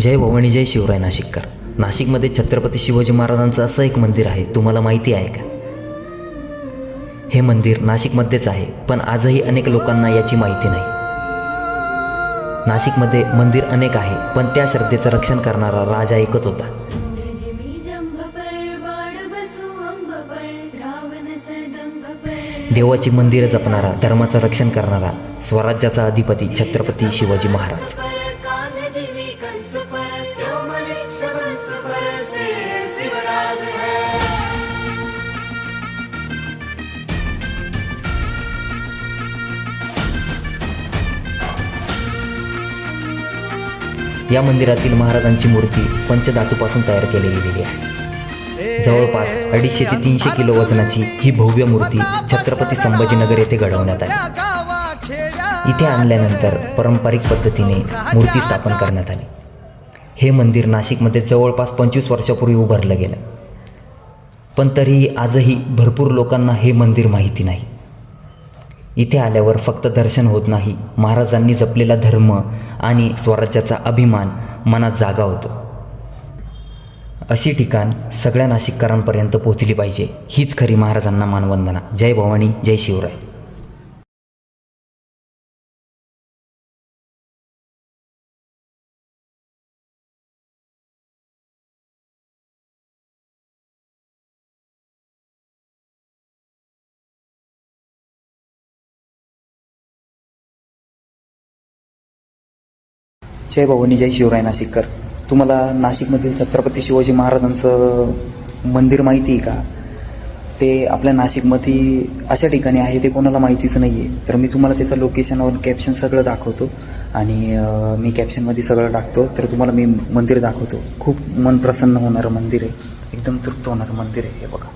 जय भवानी जय शिवराय नाशिककर. नाशिकमध्ये छत्रपती शिवाजी महाराजांचं असं एक मंदिर आहे, तुम्हाला माहिती आहे का? हे मंदिर नाशिकमध्येच आहे, पण आजही अनेक लोकांना याची माहिती नाही. नाशिकमध्ये मंदिर अनेक आहे, पण त्या श्रद्धेचं रक्षण करणारा राजा एकच होता. देवाची मंदिरं जपणारा, धर्माचं रक्षण करणारा, स्वराज्याचा अधिपती छत्रपती शिवाजी महाराज. या मंदिरातील महाराजांची मूर्ती पंचधातूपासून तयार केली गेलेली आहे. जवळपास 250 ते 300 किलो वजनाची ही भव्य मूर्ती छत्रपती संभाजीनगर येथे घडवण्यात आली. इथे आणल्यानंतर पारंपरिक पद्धतीने मूर्ती स्थापन करण्यात आली. हे मंदिर नाशिकमध्ये जवळपास 25 वर्षापूर्वी उभारलं गेलं, पण तरीही आजही भरपूर लोकांना हे मंदिर माहिती नाही. इथे आल्यावर फक्त दर्शन होत नाही, महाराजांनी जपलेला धर्म आणि स्वराज्याचा अभिमान मनात जागा होतो. अशी ठिकाण सगळ्या नाशिककरांपर्यंत पोहोचली पाहिजे, हीच खरी महाराजांना मानवंदना. जय भवानी जय शिवराय. जय भवानी जय शिवराय नाशिककर. तुम्हाला नाशिकमधील छत्रपती शिवाजी महाराजांचं मंदिर माहिती आहे का? ते आपल्या नाशिकमध्ये अशा ठिकाणी आहे, ते कोणाला माहितीच नाही आहे. तर मी तुम्हाला त्याचं लोकेशनवर कॅप्शन सगळं दाखवतो आणि मी कॅप्शनमध्ये सगळं टाकतो. तर तुम्हाला मी मंदिर दाखवतो. खूप मन प्रसन्न होणारं मंदिर आहे, एकदम तृप्त होणारं मंदिर आहे. हे बघा.